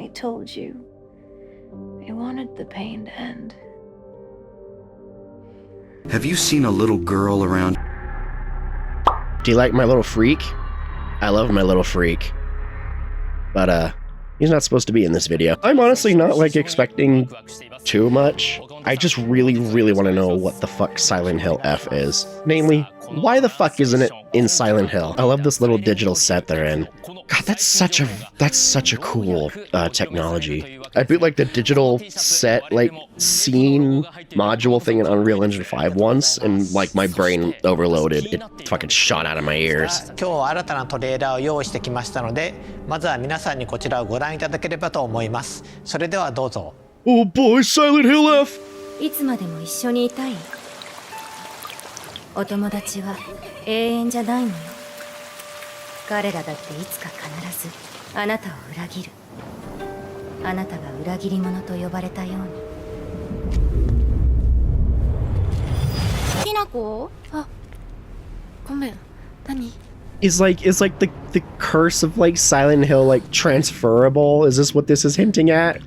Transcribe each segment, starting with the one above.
told you. I wanted the pain to end. Have you seen a little girl around? Do you like my little freak? I love my little freak. But, he's not supposed to be in this video. I'm honestly not, like, expecting too much. I just really, really want to know what the fuck Silent Hill F is. Namely, why the fuck isn't it in Silent Hill? I love this little digital set they're in. God, that's such a cool technology. I beat like the digital set like scene module thing in Unreal Engine 5 once, and like my brain overloaded. It fucking shot out of my ears. 今日は新たなトレーラーを用意してきましたので、まずは皆さんにこちらをご覧いただければと思います。それではどうぞ。Oh boy, Silent Hill F! いつまでも一緒にいたい。お友達は永遠じゃないのよ。彼らだっていつか必ずあなたを裏切る。あなたが裏切り者と呼ばれたように。きなこ？あ、ごめん。何？Is like the curse of like Silent Hill like transferable? Is this what this is hinting at?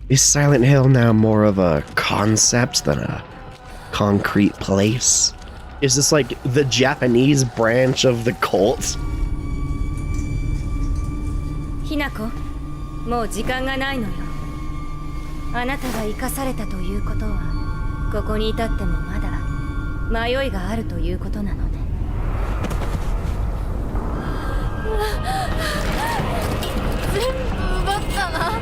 Is Silent Hill now more of a concept than a concrete place? Is this like the Japanese branch of the cult? ひなこ、もう時間がないのよ。あなたが生かされたということは、ここに至ってもまだ迷いがあるということなのね。全部奪ったな。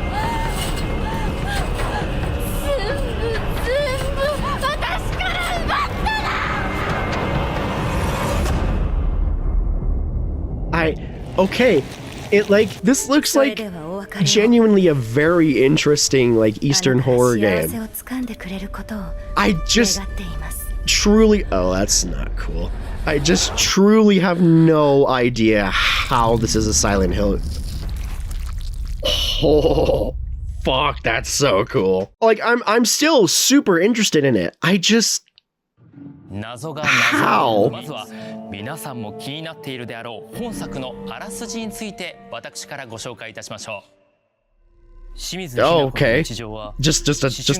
全部私から奪ったな。Okay. It like this looks like genuinely a very interesting like Eastern horror game. I just truly that's not cool. I just truly have no idea how this is a Silent Hill. Oh fuck, that's so cool. Like I'm still super interested in it. I just how? まずは皆さんも気になっているであろう本作のあらすじについて私からご紹介いたしましょう。Oh, okay. Just a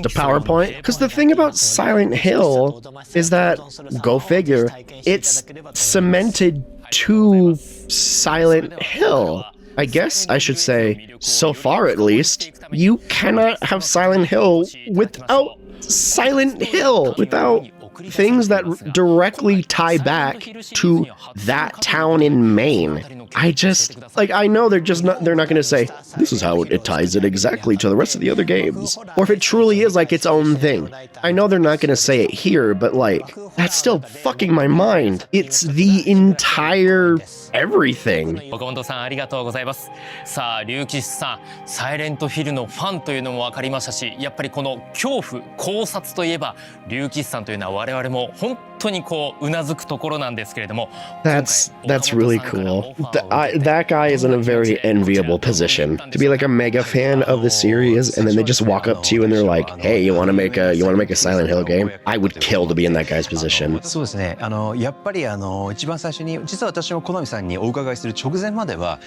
PowerPoint. Because the thing about Silent Hill is that, go figure, it's cemented to Silent Hill. I guess I should say, so far at least, you cannot have Silent Hill without Silent Hill, without things that directly tie back to that town in Maine. I just, like, I know they're not gonna say, this is how it ties it exactly to the rest of the other games. Or if it truly is like its own thing. I know they're not gonna say it here, but like, that's still fucking my mind. It's the entire everything. 岡本さんありがとうございます。さあ、龍騎士さん、サイレントヒルのファンというのも分かりましたし、やっぱりこの恐怖、考察といえば、龍騎士さんというのは我々も本当にこううなずくところなんですけれども。That's really cool. That guy is in a very enviable position to be like a mega fan of the series, and then they just walk up to you and they're like, "Hey, you want to make a Silent Hill game?" I would kill to be in that guy's position. そうですね。やっぱり一番最初に実は私もコナミさんにお伺いする直前までは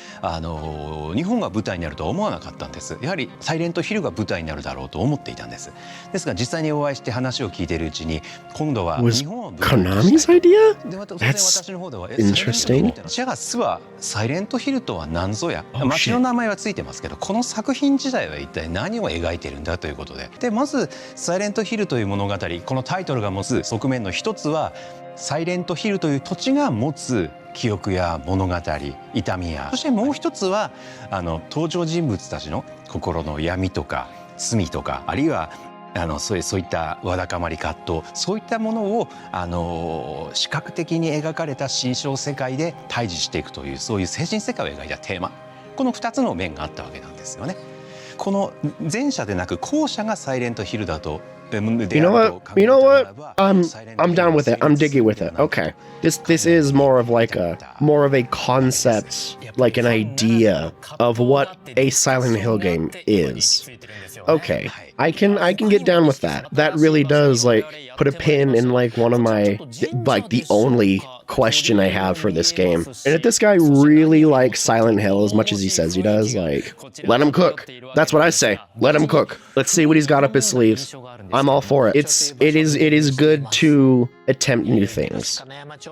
日本が舞台になるとは思わなかったんです。やはりサイレントヒルが舞台になるだろうと思っていたんです。ですが実際にお会いして話を聞いているうちに今度は日本を舞台に Konami's idea? That's interesting. じゃあ巣はサイレントヒルとは何ぞや、街の名前はついてますけど、この作品自体は一体何を描いているんだということで、まずサイレントヒルという物語、このタイトルが持つ側面の一つはサイレントヒルという土地が持つ記憶や物語、痛みや、そしてもう一つは登場人物たちの心の闇とか罪とか、あるいはそういったわだかまり葛藤、そういったものを視覚的に描かれた心象世界で対峙していくという、そういう精神世界を描いたテーマ、この2つの面があったわけなんですよね。この前者でなく後者がサイレントヒルだと You know what? You know what? I'm down with it. I'm digging with it. Okay. This is more of a concept, like an idea of what a Silent Hill game is. Okay. I can get down with that. That really does put a pin in one of my the only question I have for this game. And if this guy really likes Silent Hill as much as he says he does, let him cook. That's what I say. Let him cook. Let's see what he's got up his sleeves. I'm all for it. It is good to attempt new things.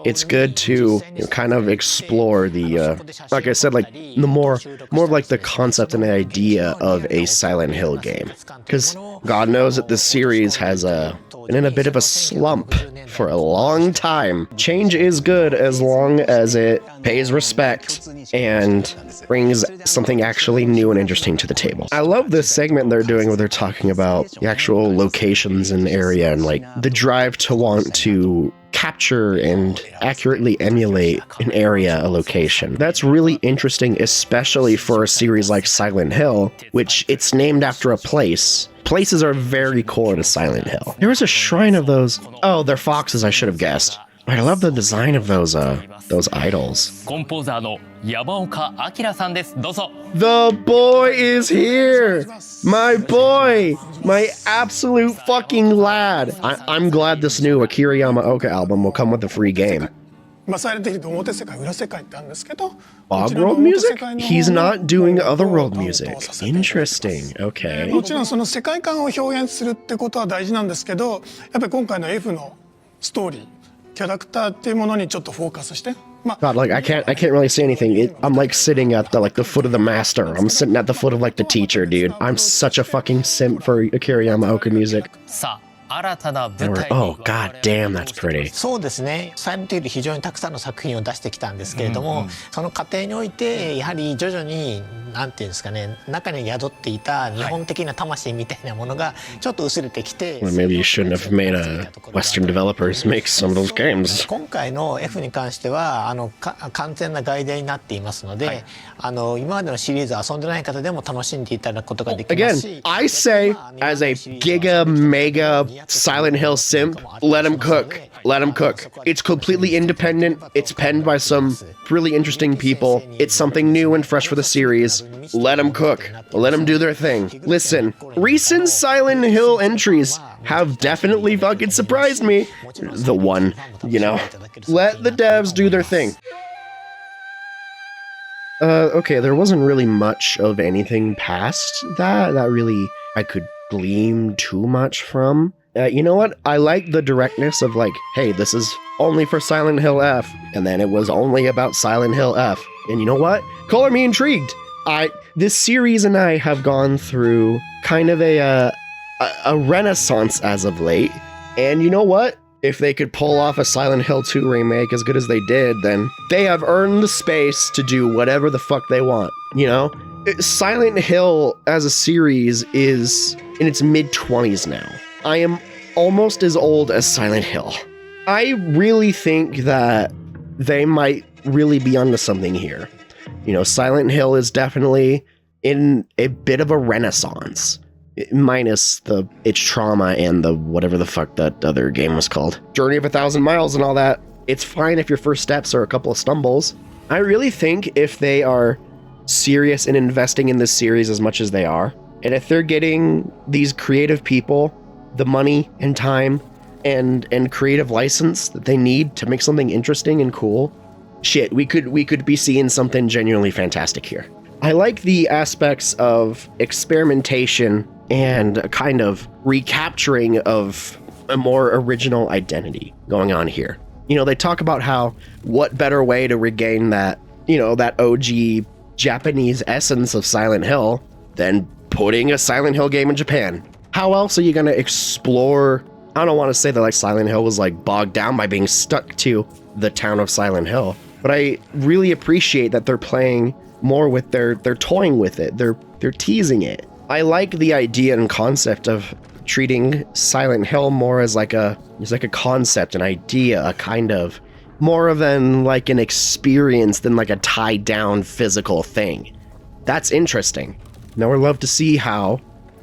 It's good to kind of explore the like I said, the more of the concept and the idea of a Silent Hill game. Because God knows that this series has been in a bit of a slump for a long time. Change is good as long as it pays respect and brings something actually new and interesting to the table. I love this segment they're doing where they're talking about the actual locations in the area and the drive to want to capture and accurately emulate an area, a location. That's really interesting, especially for a series like Silent Hill, which it's named after a place. Places are very core to Silent Hill. There was a shrine of those. Oh, they're foxes, I should have guessed. I love the design of those idols. コンポーザーの山岡明さんです。どうぞ。 The boy is here! My boy! My absolute fucking lad! I'm glad this new Akira Yamaoka album will come with a free game. サイレントヒルって表世界裏世界ってあるんですけど Oddworld music? He's not doing otherworld music. Interesting. Okay. もちろんその世界観を表現するってことは大事なんですけどやっぱり今回の F のストーリーキャラクターっていうものにちょっとフォーカスして God, I can't really say anything. I'm sitting at the foot of the master. I'm sitting at the foot of the teacher, dude. I'm such a fucking simp for Akira Yamaoka music. さあ、新たな舞台 Oh, god damn, that's pretty. そうですね。サイレントヒル非常にたくさんの作品を出してきたんですけれども、その過程においてやはり徐々になんていうんですかね、中に宿っていた日本的な魂みたいなものがちょっと薄れてきて、 Well, maybe you shouldn't have made Western developers make some of those games. 今回の F に関しては完全な外伝になっていますので、今までのシリーズ遊んでない方でも楽しんでいただくことができますし。 Again, I say, as a giga mega Silent Hill simp, let him cook. Let him cook. It's completely independent. It's penned by some really interesting people. It's something new and fresh for the series. Let them cook. Let them do their thing. Listen, recent Silent Hill entries have definitely fucking surprised me. The one, Let the devs do their thing. Okay, there wasn't really much of anything past that really I could glean too much from. You know what? I like the directness of hey, this is only for Silent Hill F, and then it was only about Silent Hill F. And you know what? Color me intrigued. This series and I have gone through kind of a renaissance as of late. And you know what? If they could pull off a Silent Hill 2 remake as good as they did, then they have earned the space to do whatever the fuck they want, Silent Hill as a series is in its mid-20s now. I am almost as old as Silent Hill. I really think that they might really be onto something here. Silent Hill is definitely in a bit of a renaissance. Minus its trauma and the whatever the fuck that other game was called. Journey of 1,000 Miles and all that. It's fine if your first steps are a couple of stumbles. I really think if they are serious in investing in this series as much as they are, and if they're getting these creative people the money and time and creative license that they need to make something interesting and cool, shit, we could be seeing something genuinely fantastic here. I like the aspects of experimentation and a kind of recapturing of a more original identity going on here. They talk about how what better way to regain that, that OG Japanese essence of Silent Hill than putting a Silent Hill game in Japan. How else are you going to explore? I don't want to say that Silent Hill was bogged down by being stuck to the town of Silent Hill, but I really appreciate that they're playing more with they're toying with it. They're teasing it. I like the idea and concept of treating Silent Hill more as a concept, an idea, a kind of more of an experience than a tied down physical thing. That's interesting. Now I'd love to see how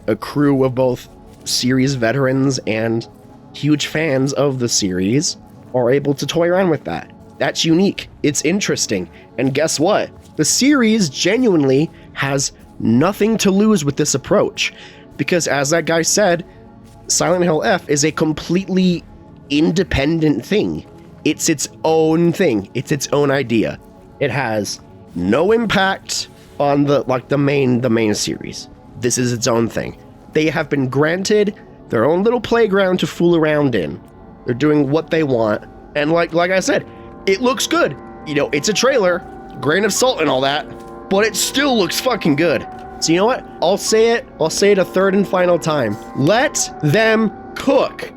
a crew of both series veterans and huge fans of the series are able to toy around with that. That's unique. It's interesting. And guess what? The series genuinely has nothing to lose with this approach. Because as that guy said, Silent Hill F is a completely independent thing. It's its own thing. It's its own idea. It has no impact on the main series. This is its own thing. They have been granted their own little playground to fool around in. They're doing what they want. And like I said, it looks good. You know, it's a trailer, grain of salt and all that, but it still looks fucking good. So you know what? I'll say it a third and final time. Let them cook.